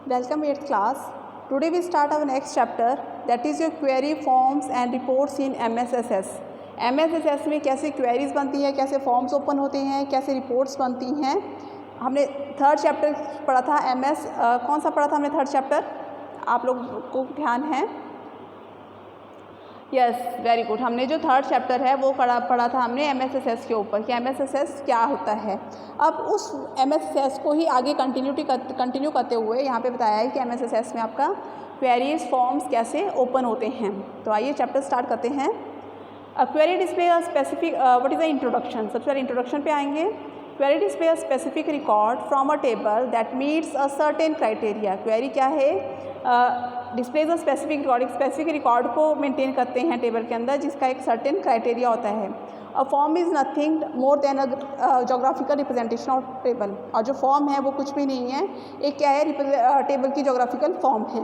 Welcome 8th class. Today we start our next chapter, that is your query forms and reports in MSSS. MSSS में कैसे queries बनती हैं, कैसे forms open होते हैं, कैसे रिपोर्ट्स बनती हैं. हमने थर्ड चैप्टर पढ़ा था कौन सा पढ़ा था हमने थर्ड चैप्टर, आप लोग को ध्यान है? Yes, very good. हमने जो थर्ड चैप्टर है वो पढ़ा था हमने MSSS के ऊपर कि MSSS क्या होता है. अब उस MSSS को ही आगे कंटिन्यू करते हुए यहाँ पे बताया है कि MSSS में आपका क्वेरीज फॉर्म्स कैसे ओपन होते हैं. तो आइए चैप्टर स्टार्ट करते हैं. Query display a specific what is the introduction. सबसे पहले इंट्रोडक्शन पे आएंगे. Query display a specific record from a table that meets a certain criteria. Query क्या है? Displays a specific record. एक स्पेसिफिक रिकॉर्ड को मेंटेन करते हैं टेबल के अंदर जिसका एक सर्टेन क्राइटेरिया होता है. A form is nothing more than a geographical representation of table. और जो फॉर्म है वो कुछ भी नहीं है, एक क्या है, टेबल की जोग्राफिकल फॉर्म है.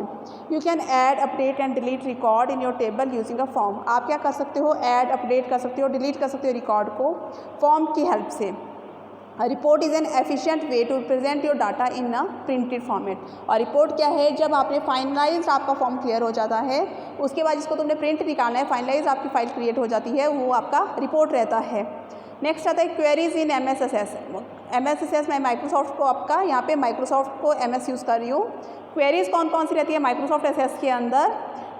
You can add update and delete record in your table using a form. आप क्या कर सकते हो? ऐड अपडेट कर सकते हो, डिलीट कर सकते हो रिकॉर्ड को फॉर्म की हेल्प से. Report is an efficient way to represent your data in a printed format. और रिपोर्ट क्या है? जब आपने फाइनलाइज आपका फॉर्म क्लियर हो जाता है, उसके बाद जिसको तुमने प्रिंट निकालना है, फाइनलाइज आपकी फाइल क्रिएट हो जाती है, वो आपका रिपोर्ट रहता है. नेक्स्ट आता है क्वेरीज इन MSSS. MSSS में माइक्रोसॉफ्ट को आपका यहाँ पे माइक्रोसॉफ्ट को MS यूज़ कर रही हूँ. क्वेरीज कौन कौन सी रहती है माइक्रोसॉफ्ट SS के अंदर?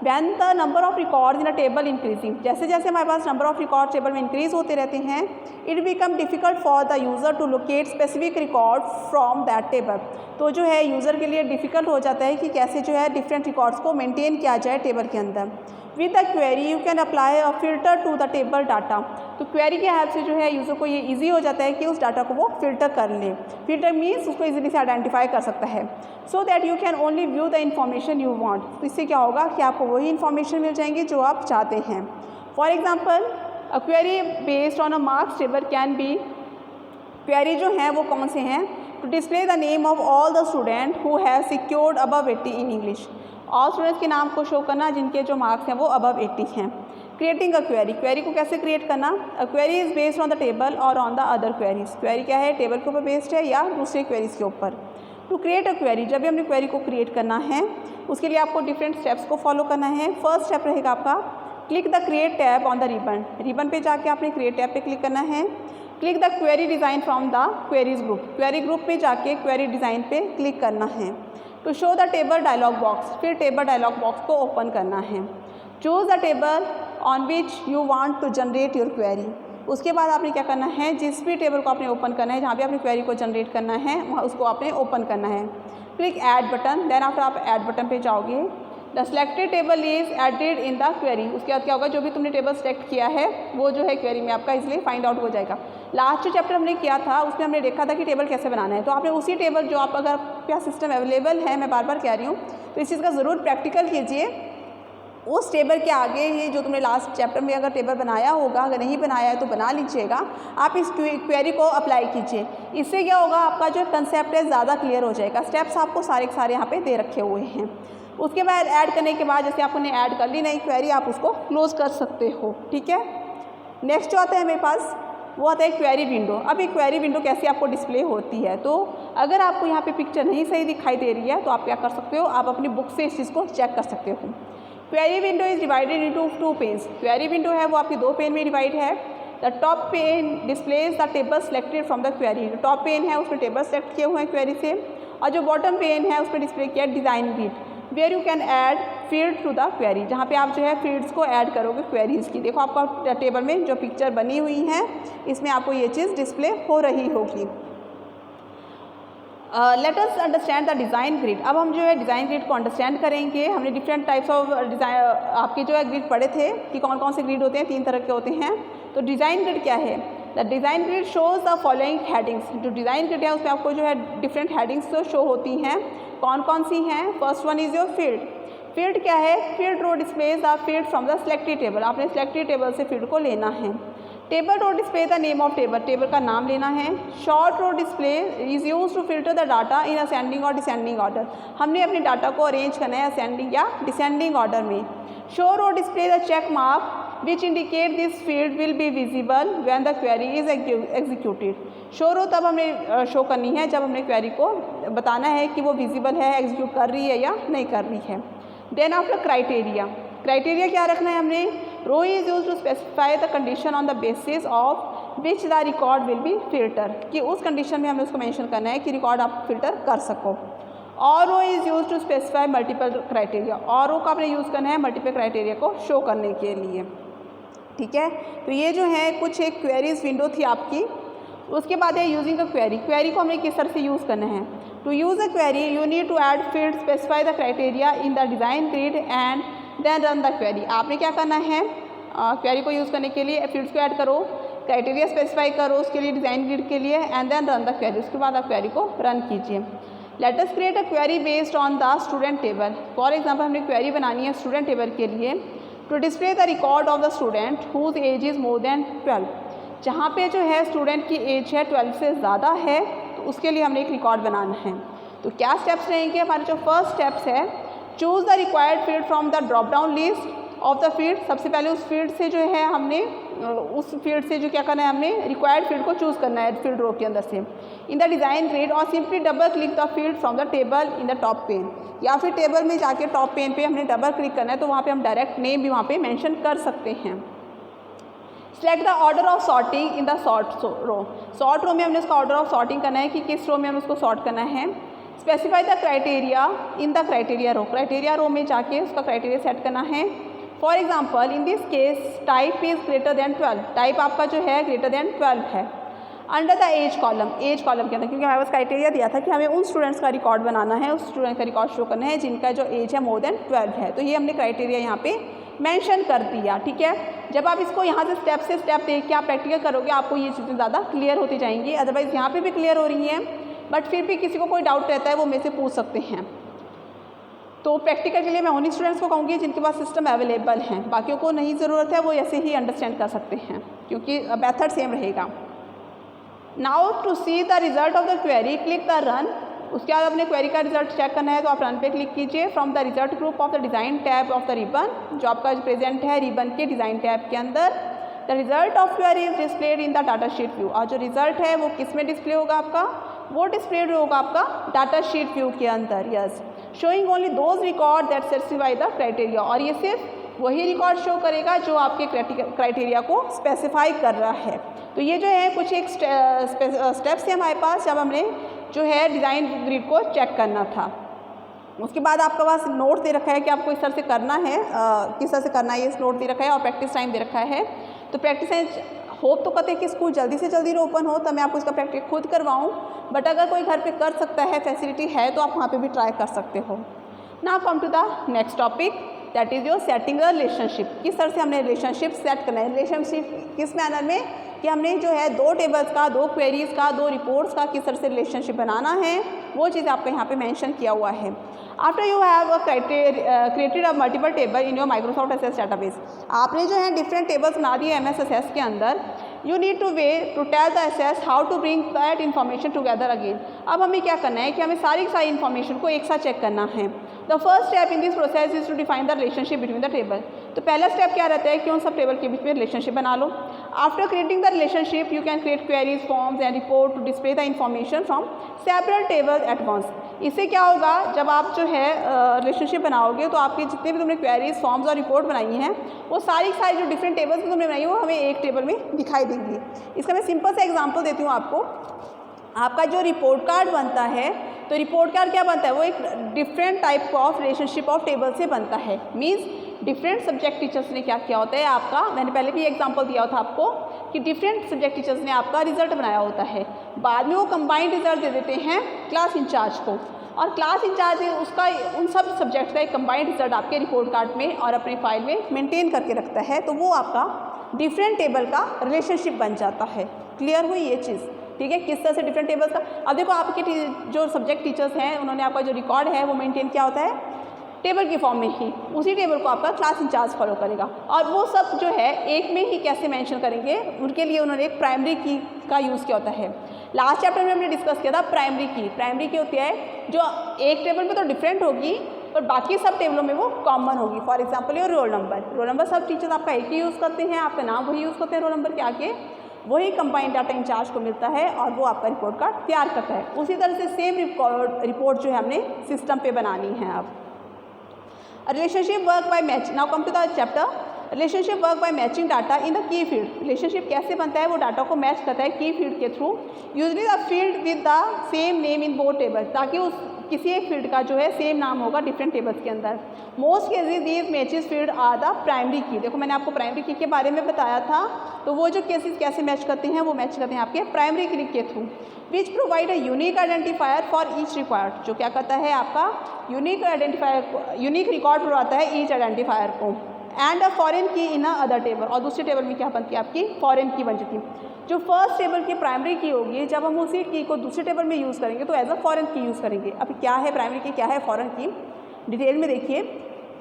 When the number of records in a table increasing. जैसे जैसे हमारे पास नंबर ऑफ रिकॉर्ड टेबल में इंक्रीज होते रहते हैं, it become difficult for the user to locate specific record from that table. तो जो है यूज़र के लिए डिफ़िकल्ट हो जाता है कि कैसे जो है डिफरेंट रिकॉर्ड्स को मेंटेन किया जाए टेबल के अंदर. With the query you can apply a filter to the table data. तो क्वेरी के हेल्प से जो है यूज़र को ये ईजी हो जाता है कि उस डाटा को वो फिल्टर कर ले. फिल्टर मीन्स उसको ईजिली से आइडेंटिफाई कर सकता है. So that you can only view the information you want. तो इससे क्या होगा कि आपको वही इन्फॉर्मेशन मिल जाएंगी जो आप चाहते हैं. For example, a query based on a marks table can be. Query जो हैं वो कौन से हैं? To display the name of all the student who have secured above 80 in English. All students के नाम को शो करना जिनके जो मार्क्स हैं वो अबव 80 हैं. Creating a query. क्वेरी को कैसे क्रिएट करना? A query is based on the table और on the other queries. Query क्या है? टेबल के ऊपर बेस्ड है या दूसरे क्वेरीज के ऊपर. टू क्रिएट अ क्वेरी, जब भी हमने क्वेरी को क्रिएट करना है उसके लिए आपको डिफरेंट स्टेप्स को फॉलो करना है. फर्स्ट स्टेप रहेगा आपका click the create tab on the ribbon. Ribbon पे जाके आपने क्रिएट टैब पे क्लिक करना है. Click the query design from the queries group. Query group पे जाके क्वेरी डिज़ाइन पे क्लिक करना है. To show the table dialog box, फिर टेबल डायलॉग बॉक्स को ओपन करना है. Choose the table on which you want to generate your query. उसके बाद आपने क्या करना है? जिस भी टेबल को आपने ओपन करना है, जहाँ भी आपने क्वेरी को जनरेट करना है, वहाँ उसको आपने ओपन करना है. Click add button. Then after आप ऐड बटन पे जाओगे. The selected table is added in the query. उसके बाद क्या होगा? जो भी तुमने टेबल सेलेक्ट किया है वो जो है क्वेरी में आपका इसलिए फाइंड आउट हो जाएगा. लास्ट जो चैप्टर हमने किया था उसमें हमने देखा था कि टेबल कैसे बनाना है. तो आपने उसी टेबल जो आप अगर क्या सिस्टम अवेलेबल है, मैं बार बार कह रही हूँ, तो इस चीज़ का ज़रूर प्रैक्टिकल कीजिए. उस टेबल के आगे ये जो तुमने लास्ट चैप्टर में अगर टेबल बनाया होगा, अगर नहीं बनाया है तो बना लीजिएगा. आप इस क्वेरी को अप्लाई कीजिए. इससे क्या होगा? आपका जो कंसेप्ट है ज़्यादा क्लियर हो जाएगा. स्टेप्स आपको सारे के सारे यहाँ पे दे रखे हुए हैं. उसके बाद ऐड करने के बाद जैसे आपने ऐड कर ली नई क्वेरी, आप उसको क्लोज कर सकते हो. ठीक है. नेक्स्ट जो आता है मेरे पास वो आता है क्वेरी विंडो. अब एक क्वेरी विंडो कैसे आपको डिस्प्ले होती है? तो अगर आपको यहाँ पे पिक्चर नहीं सही दिखाई दे रही है तो आप क्या कर सकते हो? आप अपनी बुक से इस चीज़ को चेक कर सकते हो. Query window is divided into 2 panes. Query window है वो आपकी 2 पेन में डिवाइड है. The top pane displays the table selected from the query. जो टॉप पेन है उसमें टेबल सेलेक्ट किए हुए हैं क्वेरी से, और जो बॉटम पेन है उसमें डिस्प्ले किया design grid where you can add field to the query. जहाँ पे आप जो है फील्ड्स को ऐड करोगे क्वेरीज की. देखो आपका टेबल में जो पिक्चर बनी हुई है इसमें आपको ये चीज़ डिस्प्ले हो रही होगी. Let us understand the design grid. अब हम जो है डिज़ाइन ग्रिड को अंडरस्टैंड करेंगे. हमने डिफरेंट टाइप्स ऑफ डिज़ाइन आपके जो है ग्रिड पढ़े थे कि कौन कौन से ग्रिड होते हैं. 3 तरह के होते हैं. तो डिज़ाइन ग्रिड क्या है? The design grid shows the following headings. जो डिज़ाइन ग्रिड है उसमें आपको जो है डिफरेंट हेडिंग्स तो शो होती हैं. कौन कौन सी हैं? First one is your field. Field क्या है? Field row displays the field from the selected table. आपने सिलेक्टेड टेबल से फील्ड को लेना है. Table row display the name of table. Table का नाम लेना है. Sort row display is use to filter the data in ascending और डिसेंडिंग ऑर्डर. हमने अपने डाटा को अरेंज करना है असेंडिंग या डिसेंडिंग ऑर्डर में. Show row display the check mark which indicate this field will be visible when the query is executed. Show row तब हमें शो करनी है जब हमने क्वेरी को बताना है कि वो विजिबल है, एग्जीक्यूट कर रही है या नहीं कर रही है। देन आफ्टर क्राइटेरिया, क्राइटेरिया क्या रखना है हमने, row is use to specify the condition on the basis of which the record will be filter, कि उस कंडीशन में हमने उसको मेंशन करना है कि रिकॉर्ड आप फिल्टर कर सको। और row is use to specify multiple criteria, और रो का आपने यूज़ करना है मल्टीपल क्राइटेरिया को शो करने के लिए। ठीक है, तो ये जो है कुछ एक क्वेरीज विंडो थी आपकी। उसके बाद है यूजिंग अ क्वेरी, क्वेरी को हमें किस तरह से यूज़ करना है। To use a query you need to add field specify the criteria in the design grid and then run the query. आपने क्या करना है, क्वेरी को यूज़ करने के लिए फील्ड्स को ऐड करो, क्राइटेरिया स्पेसिफाई करो उसके लिए डिज़ाइन ग्रिड के लिए, and then run the query, उसके बाद आप क्वेरी को रन कीजिए। Let us create a query based on the student table. For example हमने क्वेरी बनानी है स्टूडेंट टेबल के लिए, to display the record of the student whose age is more than 12। जहाँ पे जो है स्टूडेंट की एज है 12 से ज़्यादा है, तो उसके लिए हमने एक रिकॉर्ड बनाना है। तो क्या स्टेप्स रहेंगे हमारे, जो फर्स्ट स्टेप्स है, choose the required field from the drop down list of the field. सबसे पहले उस फील्ड से जो है हमने उस फील्ड से जो क्या करना है, हमने रिक्वायर्ड फील्ड को चूज़ करना है फील्ड रो के अंदर से। इन द डिज़ाइन ग्रिड और simply double click the field from the table in the top pane, या फिर टेबल में जाके टॉप पेन पे हमने डबल क्लिक करना है, तो वहाँ पे हम डायरेक्ट नेम भी वहाँ पे मेंशन कर सकते हैं। Select the order of sorting in the sort row, sort row में हमने उसका ऑर्डर ऑफ सॉर्टिंग करना है कि किस रो में हमें उसको सॉर्ट करना है। Specify the criteria in the criteria row, criteria row में जाके उसका क्राइटेरिया सेट करना है। For example in this case type is greater than 12, type आपका जो है ग्रेटर देन 12 है। Under the age column, age column के अंदर, क्योंकि हमारे पास क्राइटेरिया दिया था कि हमें उन स्टूडेंट्स का रिकॉर्ड बनाना है, उस स्टूडेंट का रिकॉर्ड शो करना है जिनका जो एज है मोर देन 12 है, तो ये हमने क्राइटेरिया यहाँ पे मेंशन कर दिया। ठीक है, जब आप इसको यहाँ से स्टेप देख के आप प्रैक्टिकल करोगे, आपको ये चीज़ें ज़्यादा क्लियर होती जाएंगी। अदरवाइज़ यहाँ पे भी क्लियर हो रही हैं, बट फिर भी किसी को कोई डाउट रहता है वो मेरे से पूछ सकते हैं। तो प्रैक्टिकल के लिए मैं उन्हीं स्टूडेंट्स को कहूँगी जिनके पास सिस्टम अवेलेबल हैं, बाकियों को नहीं ज़रूरत है, वो ऐसे ही अंडरस्टैंड कर सकते हैं क्योंकि मेथड सेम रहेगा। Now to see the result of the query click the run, उसके बाद अपने क्वेरी का रिजल्ट चेक करना है तो आप रन पे क्लिक कीजिए। From the result group of the design tab of the ribbon, जो आपका प्रेजेंट है रिबन के डिज़ाइन टैब के अंदर। The result of query is displayed in the data sheet view, और जो रिजल्ट है वो किस में डिस्प्ले होगा आपका, वो डिस्प्लेड होगा आपका डाटा शीट व्यू के अंदर। Yes, showing only those record that satisfy the criteria, और ये सिर्फ वही रिकॉर्ड शो करेगा जो आपके क्राइटेरिया को स्पेसिफाई कर रहा है। तो ये जो है कुछ एक स्टेप्स है हमारे पास जब हमने जो है डिज़ाइन ग्रिड को चेक करना था। उसके बाद आपके पास नोट दे रखा है कि आपको इस तरह से करना है, किस तरह से करना है, ये नोट दे रखा है और प्रैक्टिस टाइम दे रखा है। तो प्रैक्टिस टाइम होप तो कहते हैं कि स्कूल जल्दी से जल्दी ओपन हो, तब मैं आपको इसका प्रैक्टिस खुद करवाऊँ, बट अगर कोई घर पे कर सकता है, फैसिलिटी है, तो आप वहाँ पे भी ट्राई कर सकते हो। Now come to the next topic, that is your setting a relationship. किस तरह से हमने रिलेशनशिप सेट करना है, रिलेशनशिप किस मैनर में कि हमने जो है 2 टेबल्स का, 2 क्वेरीज़ का, 2 रिपोर्ट्स का किस तरह से रिलेशनशिप बनाना है, वो चीज़ आपको यहाँ पे मेंशन किया हुआ है। After you have created a multiple table in your Microsoft SS database, आपने जो है डिफरेंट टेबल्स बना दिए एमएस एसएस के अंदर। You need to tell the SS how to bring that information together again. अब हमें क्या करना है कि हमें सारी इन्फॉर्मेशन को एक साथ चेक करना है। The first step in this process is to define the relationship between the table. तो पहला स्टेप क्या रहता है कि उन सब टेबल के बीच में रिलेशनशिप बना लो। After creating the relationship you can create queries, forms and report to display the information from separate table at once. इससे क्या होगा, जब आप जो है रिलेशनशिप बनाओगे तो आपके जितने भी तुमने क्वेरीज, फॉर्म्स और रिपोर्ट बनाई हैं, वो सारी जो डिफरेंट टेबल्स तुमने बनाई है वो हमें एक टेबल में दिखाई देंगी। इसका मैं सिंपल सा एग्जांपल देती हूँ आपको। आपका जो रिपोर्ट कार्ड बनता है, तो रिपोर्ट कार्ड क्या बनता है, वो एक different type of relationship of table से बनता है। मीन्स डिफरेंट सब्जेक्ट टीचर्स ने क्या किया होता है आपका, मैंने पहले भी एग्जांपल दिया था आपको कि डिफरेंट सब्जेक्ट टीचर्स ने आपका रिजल्ट बनाया होता है, बाद में वो कंबाइंड रिजल्ट दे देते हैं क्लास इंचार्ज को, और क्लास इंचार्ज उसका उन सब सब्जेक्ट्स का एक कंबाइंड रिजल्ट आपके रिपोर्ट कार्ड में और अपने फाइल में मेंटेन करके रखता है। तो वो आपका डिफरेंट टेबल का रिलेशनशिप बन जाता है। क्लियर हुई ये चीज़, ठीक है, किस तरह से डिफरेंट टेबल्स का। अब देखो आपके जो सब्जेक्ट टीचर्स हैं उन्होंने आपका जो रिकॉर्ड है वो मेंटेन किया होता है टेबल के फॉर्म में ही, उसी टेबल को आपका क्लास इंचार्ज फॉलो करेगा, और वो सब जो है एक में ही कैसे मेंशन करेंगे, उनके लिए उन्होंने एक प्राइमरी की का यूज़ किया होता है। लास्ट चैप्टर में हमने डिस्कस किया था प्राइमरी की होती है जो एक टेबल में तो डिफरेंट होगी, पर बाकी सब टेबलों में वो कॉमन होगी। फॉर एग्जाम्पल ये रोल नंबर सब टीचर्स आपका एक ही यूज़ करते हैं, आपका नाम वही यूज़ करते हैं रोल नंबर के आगे, वही कंबाइंड डाटा इंचार्ज को मिलता है और वो आपका रिपोर्ट कार्ड तैयार करता है। उसी तरह से सेम रिपोर्ट जो है हमने सिस्टम पे बनानी है। अब relationship work by match, now come to the chapter relationship work by matching data in the key field. Relationship कैसे बनता है, वो डाटा को मैच करता है की फील्ड के through. Usually the field with the same name in both table, ताकि उस किसी एक फील्ड का जो है सेम नाम होगा डिफरेंट टेबल्स के अंदर। Most cases these matches field are the primary key. देखो मैंने आपको प्राइमरी की के बारे में बताया था, तो वो जो केसेस कैसे मैच करते हैं, वो मैच करते हैं आपके प्राइमरी की के through. Which provide a unique identifier for each record, जो क्या करता है आपका यूनिक रिकॉर्ड प्रोवाइड है ईच आइडेंटिफायर को। एंड अ फॉरेन की इन अ अदर टेबल, और दूसरी टेबल में क्या बनती है आपकी फॉरेन की बन जाती है। जो फर्स्ट टेबल की प्राइमरी की होगी, जब हम उसी की को दूसरी टेबल में यूज़ करेंगे तो एज अ फॉरेन की यूज़ करेंगे। अब क्या है प्राइमरी की, क्या है फॉरेन की, डिटेल में देखिए।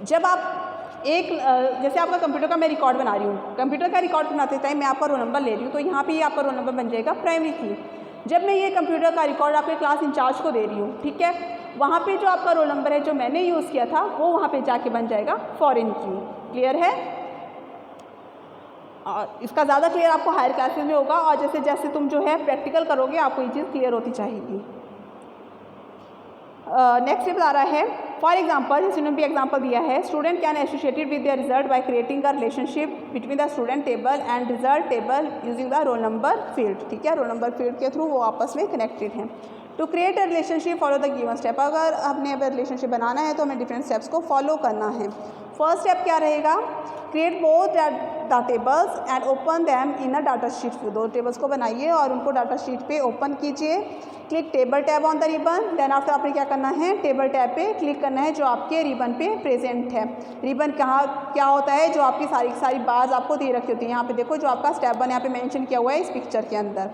जब आप एक जैसे आपका कंप्यूटर का मैं रिकॉर्ड बना रही हूँ, कंप्यूटर का रिकॉर्ड बनाते टाइम मैं आपका रोल नंबर ले रही हूँ, तो यहाँ पे ये आपका रोल नंबर बन जाएगा प्राइमरी की। जब मैं ये कंप्यूटर का रिकॉर्ड आपके क्लास इंचार्ज को दे रही हूँ, ठीक है, वहाँ पे जो आपका रोल नंबर है जो मैंने यूज़ किया था, वो वहाँ पे जाके बन जाएगा फॉरेन की। क्लियर है? और इसका ज़्यादा क्लियर आपको हायर क्लासेस में होगा, और जैसे जैसे तुम जो है प्रैक्टिकल करोगे आपको ये चीज़ क्लियर होती चाहिए। नेक्स्ट स्टेप आ रहा है, फॉर एग्जाम्पल, जैसे उन्होंने भी एग्जाम्पल दिया है, student can associated with their result by creating a relationship between the student table and result table using the roll number field. ठीक है, रोल नंबर फील्ड के थ्रू वो आपस में कनेक्टेड हैं। To create a relationship follow the given step, अगर हमने अब रिलेशनशिप बनाना है तो हमें डिफरेंट स्टेप्स को फॉलो करना है। फर्स्ट स्टेप क्या रहेगा, create both the tables and open them in a data sheet. दो टेबल्स को बनाइए और उनको डाटा शीट पे ओपन कीजिए। Click table tab on the ribbon, then after आपने क्या करना है, टेबल टैब पे क्लिक करना है जो आपके रिबन पे प्रेजेंट है। रिबन कहाँ क्या होता है, जो आपकी सारी बार्स आपको दे रखी होती है। यहाँ पे देखो जो आपका स्टेप 1 यहाँ पे मेंशन किया हुआ है इस पिक्चर के अंदर।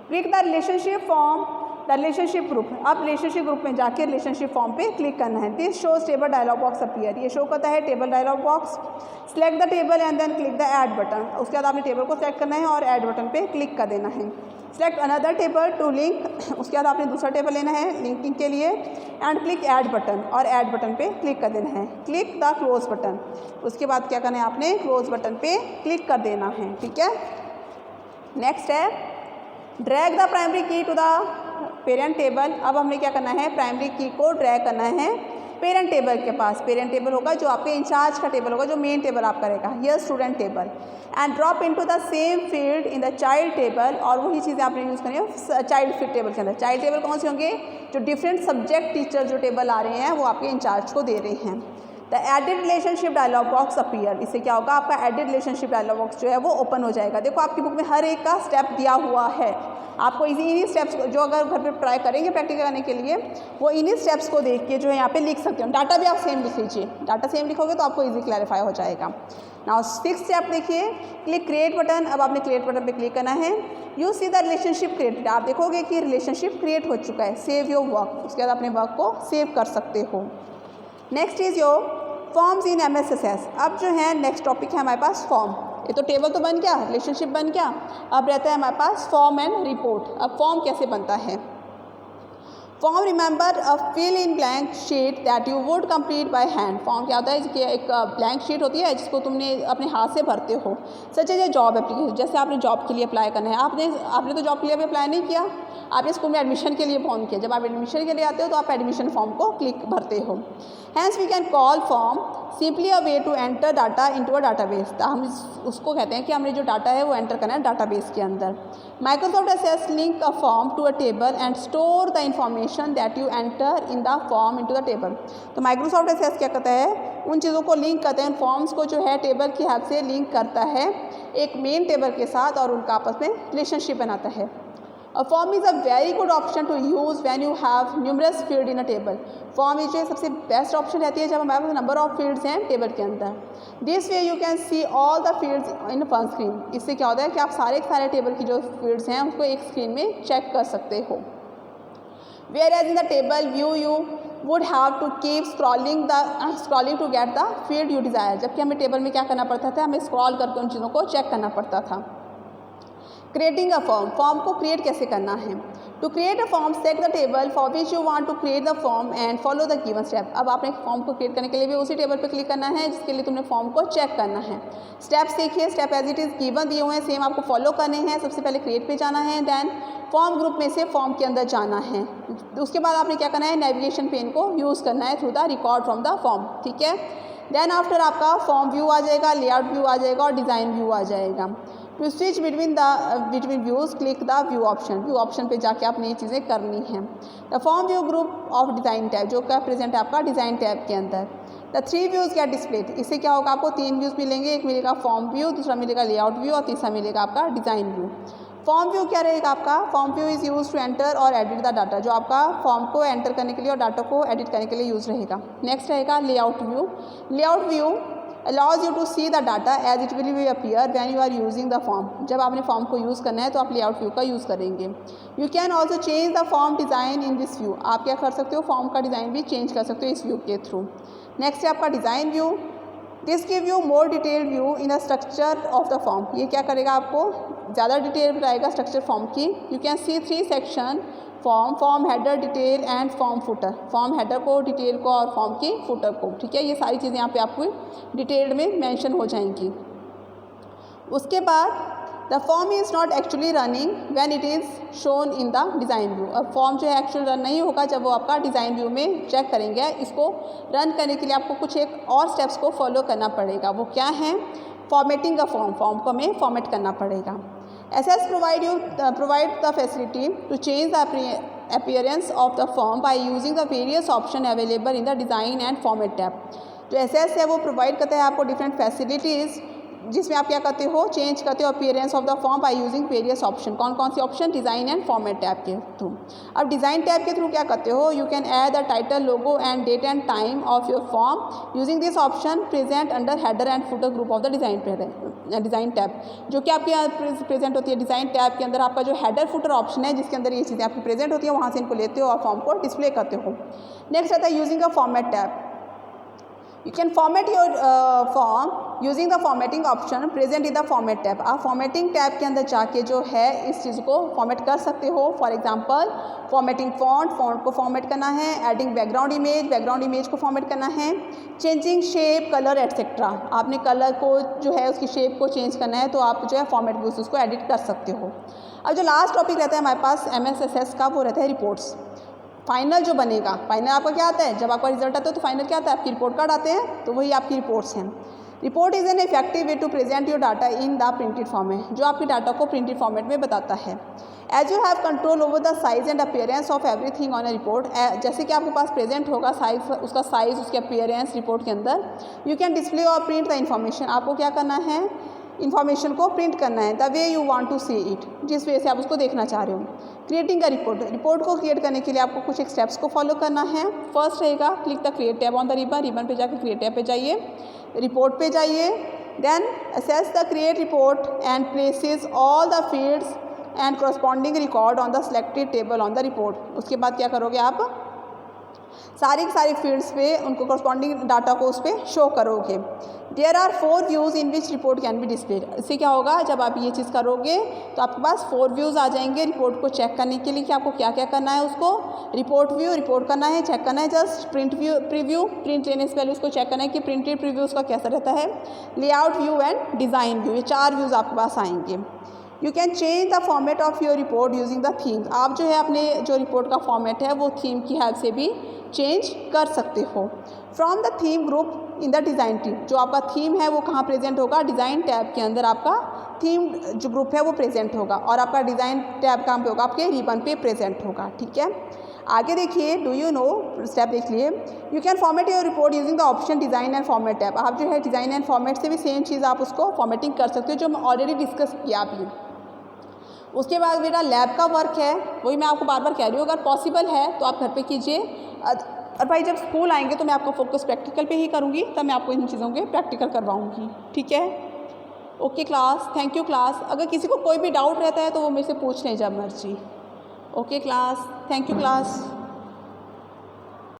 Click the relationship form the relationship group, अब रिलेशनशिप ग्रुप में जाके रिलेशनशिप फॉर्म पे क्लिक करना है। This shows table dialog box appear, ये शो करता है table dialog box. Select the table and then click the add button, उसके बाद आपने टेबल को सिलेक्ट करना है और ऐड बटन पे क्लिक कर देना है। Select another table to link, उसके बाद आपने दूसरा टेबल लेना है लिंकिंग के लिए, एंड क्लिक ऐड बटन, और ऐड बटन पे क्लिक कर देना है। क्लिक द क्लोज बटन, उसके बाद क्या करना है आपने क्लोज बटन पे क्लिक कर देना है। ठीक है, नेक्स्ट है ड्रैग द प्राइमरी की टू द पेरेंट टेबल। अब हमने क्या करना है, प्राइमरी की को ड्रैग करना है पेरेंट टेबल के पास। पेरेंट टेबल होगा जो आपके इंचार्ज का टेबल होगा, जो मेन टेबल आपका रहेगा, here student table, and drop into the same field in the child table. और वही चीज़ें आपने यूज़ करनी है चाइल्ड फील्ड टेबल के अंदर। चाइल्ड टेबल कौन से होंगे, जो डिफरेंट सब्जेक्ट टीचर जो टेबल आ रहे हैं वो आपके इंचार्ज को दे रहे हैं। The added relationship dialog box appear, इससे क्या होगा, आपका एडिड रिलेशनशिप डायलॉग बॉक्स जो है वो ओपन हो जाएगा। देखो आपकी बुक में हर एक का स्टेप दिया हुआ है, आपको इन्हीं स्टेप्स जो अगर घर पे ट्राई करेंगे प्रैक्टिस करने के लिए, वो इन्हीं स्टेप्स को देख के जो है यहाँ पे लिख सकते हो। डाटा भी आप सेम लिख लीजिए, डाटा सेम लिखोगे तो आपको इजी क्लैरिफाई हो जाएगा। नाउ 6th स्टेप देखिए, क्लिक क्रिएट बटन। अब आपने क्रिएट बटन पे क्लिक करना है। You see the relationship created, आप देखोगे कि रिलेशनशिप क्रिएट हो चुका है। सेव योर वर्क, उसके बाद अपने वर्क को सेव कर सकते हो। Next is your forms in MSSS। अब जो है नेक्स्ट टॉपिक है हमारे पास फॉर्म। ये तो टेबल तो बन गया, रिलेशनशिप बन गया, अब रहता है हमारे पास फॉर्म एंड रिपोर्ट। अब फॉर्म कैसे बनता है, form remember a fill in blank sheet that you would complete by hand. Form क्या होता है, इसकी एक ब्लैंक शीट होती है जिसको तुमने अपने हाथ से भरते हो। सच है जॉब एप्लीकेशन, जैसे आपने जॉब के लिए अप्लाई करना है, आपने तो जॉब के लिए अभी अप्लाई नहीं किया, आपने स्कूल में एडमिशन के लिए फॉर्म किया। जब आप एडमिशन के लिए आते हो तो आप एडमिशन फॉर्म को क्लिक भरते हो। Hence we can call form simply a way to enter data into a database. हम उसको कहते हैं कि हमने जो डाटा है वो एंटर करना है डाटाबेस के अंदर। Microsoft Access link a form to a table and store the information that you enter in the form into the table. तो माइक्रोसॉफ्ट एक्सेस क्या करता है, उन चीज़ों को लिंक करते हैं, उन फॉर्म्स को जो है टेबल की हेल्प से लिंक करता है एक मेन टेबल के साथ और उनका आपस में रिलेशनशिप बनाता है। A form is a very good option to use when you have numerous field in a table. Form जो सबसे बेस्ट ऑप्शन रहती है जब हमारे पास नंबर ऑफ फील्ड्स हैं टेबल के अंदर। This way you can see all the fields in one screen. इससे क्या होता है कि आप सारे टेबल की जो फील्ड्स हैं उसको एक स्क्रीन में चेक कर सकते हो। Whereas in the table view you would have to keep scrolling to get the field you desire. जबकि हमें टेबल में क्या करना पड़ता था, हमें स्क्रॉल करके उन चीज़ों को चेक करना पड़ता था। क्रिएटिंग अ फॉर्म, फॉर्म को क्रिएट कैसे करना है, to create a form select the table for which you want to create the form and follow the given step. अब आपने फॉर्म को क्रिएट करने के लिए भी उसी टेबल पर क्लिक करना है जिसके लिए तुमने फॉर्म को चेक करना है। स्टेप्स देखिए, step as it is given दिए हुए हैं, सेम आपको फॉलो करने हैं। सबसे पहले क्रिएट पे जाना है, देन फॉर्म ग्रुप में से फॉर्म के अंदर जाना है। उसके बाद आपने क्या करना है, नेविगेशन पेन को यूज़ करना है through the record from the form, ठीक है। देन आफ्टर आपका फॉर्म व्यू आ जाएगा, लेआउट व्यू आ जाएगा और डिज़ाइन व्यू आ जाएगा। To switch between views click the view option पे जाके आपने ये चीज़ें करनी हैं। The form view group of design tab जो क्या प्रेजेंट है आपका डिज़ाइन टैब के अंदर। द 3 व्यूज़ गेट डिस्प्लेड, इससे क्या होगा, आपको 3 व्यूज़ मिलेंगे। एक मिलेगा फॉर्म व्यू, दूसरा मिलेगा लेआउट व्यू और तीसरा मिलेगा आपका डिज़ाइन व्यू। फॉर्म व्यू क्या रहेगा आपका, form view is use to enter और एडिट द डाटा, जो आपका फॉर्म को एंटर करने के लिए और डाटा को एडिट करने के लिए यूज़ रहेगा। नेक्स्ट रहेगा layout view. Layout view allows you to see the data as it will be appear when you are using the form। जब आपने फॉर्म को यूज़ करना है तो आप लेआउट व्यू का यूज़ करेंगे। You can also change the form design in this view, आप क्या कर सकते हो, फॉर्म का डिज़ाइन भी चेंज कर सकते हो इस व्यू के थ्रू। नेक्स्ट है आपका design view. This give you more detail view in the structure of the form, ये क्या करेगा, आपको ज़्यादा डिटेल बताएगा स्ट्रक्चर फॉर्म की। You can see 3 section, form header, detail and form footer. Form header को, डिटेल को और फॉर्म की फुटर को, ठीक है। ये सारी चीज़ें यहाँ पे आपको डिटेल्ड में मेंशन हो जाएंगी। उसके बाद the form is not actually running when it is shown in the design view. अब फॉर्म जो है एक्चुअल रन नहीं होगा जब वो आपका डिज़ाइन व्यू में चेक करेंगे। इसको रन करने के लिए आपको कुछ एक और स्टेप्स को फॉलो करना पड़ेगा। वो क्या है, फॉर्मेटिंग का फॉर्म को हमें फॉर्मेट करना पड़ेगा। SS provide the facility to change the appearance of the form by using the various option available in the design and format tab। जो SS है वो प्रोवाइड करता है आपको डिफरेंट फैसिलिटीज़ जिसमें आप क्या करते हो, चेंज करते हो appearance of the form by using various option. कौन कौन सी option, design and format tab के थ्रू। अब डिज़ाइन टैब के थ्रू क्या करते हो, you can add the title, logo and date and time of your form using this option present under header and footer group of the design tab. जो कि आपके यहाँ प्रेजेंट होती है डिज़ाइन टैब के अंदर, आपका जो हेडर फुटर ऑप्शन है जिसके अंदर ये चीज़ें आपकी प्रेजेंट होती है, वहाँ से इनको लेते हो और फॉर्म को डिस्प्ले करते हो। नेक्स्ट आता है using a format tab. You can format your form using the formatting option present in the format tab। आप formatting टैब के अंदर जाके जो है इस चीज़ को फॉर्मेट कर सकते हो। फॉर एग्जांपल फॉर्मेटिंग फॉन्ट को फॉर्मेट करना है, एडिंग बैकग्राउंड इमेज को फॉर्मेट करना है, चेंजिंग शेप, कलर एटसेट्रा। आपने कलर को जो है उसकी शेप को चेंज करना है तो आप जो है फॉर्मेट व्यू से उसको एडिट कर सकते हो। अब जो लास्ट टॉपिक रहता है हमारे पास MS SS का, वो रहता है रिपोर्ट्स। फाइनल जो बनेगा, फाइनल आपका क्या आता है, जब आपका रिजल्ट आता है तो फाइनल क्या आता है, आपकी रिपोर्ट कार्ड आते हैं, तो वही आपकी रिपोर्ट्स हैं। Report is an effective way to present your data in the printed format, जो आपके डाटा को प्रिंटेड फॉर्मेट में बताता है। As you have control over the size and appearance of everything on a report, जैसे कि आपके पास प्रेजेंट होगा साइज, उसका साइज, उसकी अपीयरेंस रिपोर्ट के अंदर, यू कैन डिस्प्ले और प्रिंट द इन्फॉर्मेशन। आपको क्या करना है, इन्फॉर्मेशन को प्रिंट करना है the way you want to see it, जिस वे से आप उसको देखना चाह रहे हो। क्रिएटिंग अ रिपोर्ट को क्रिएट करने के लिए आपको कुछ एक स्टेप्स को फॉलो करना है। फर्स्ट रहेगा click the create tab on the ribbon पे जाकर क्रिएट टैब पे जाइए, रिपोर्ट पे जाइए, then access the create report and places all the fields and corresponding record on the selected table on the report. उसके बाद क्या करोगे, आप सारी फील्ड्स पे उनको करस्पॉन्डिंग डाटा को उस पर शो करोगे। There are 4 views in which report can be displayed. इससे क्या होगा, जब आप ये चीज़ करोगे तो आपके पास 4 व्यूज़ आ जाएंगे रिपोर्ट को चेक करने के लिए कि आपको क्या क्या करना है। उसको रिपोर्ट करना है, चेक करना है, जस्ट प्रिंट लेने से पहले उसको चेक करना है कि प्रिंटेड प्रीव्यू उसका कैसा रहता है, layout view and design view, ये 4 व्यूज़ आपके पास आएंगे। You can change the format of your report using the theme. आप जो है अपने जो रिपोर्ट का फॉर्मेट है वो थीम की हेल्प से भी चेंज कर सकते हो। From the theme group in the design team, जो आपका थीम है वो कहाँ प्रेजेंट होगा, डिज़ाइन टैब के अंदर आपका थीम जो ग्रुप है वो प्रेजेंट होगा और आपका डिज़ाइन टैब कहाँ पे होगा, आपके रिबन पे प्रेजेंट होगा। ठीक है, आगे देखिए, डू यू नो स्टेप देख लिए। You can format your report using the option design and format tab. आप जो है डिज़ाइन एंड फॉर्मेट से भी सेम चीज़ आप उसको फॉर्मेटिंग कर सकते हो, जो मैं ऑलरेडी डिस्कस किया अभी। उसके बाद मेरा लैब का वर्क है, वही मैं आपको बार बार कह रही हूँ, अगर पॉसिबल है तो आप घर पे कीजिए। और भाई जब स्कूल आएंगे तो मैं आपका फोकस प्रैक्टिकल पे ही करूँगी, तब मैं आपको इन चीज़ों के प्रैक्टिकल करवाऊँगी। ठीक है, okay class, thank you class. अगर किसी को कोई भी डाउट रहता है तो वो मेरे से पूछ लें जब मर्जी। Okay class, thank you class.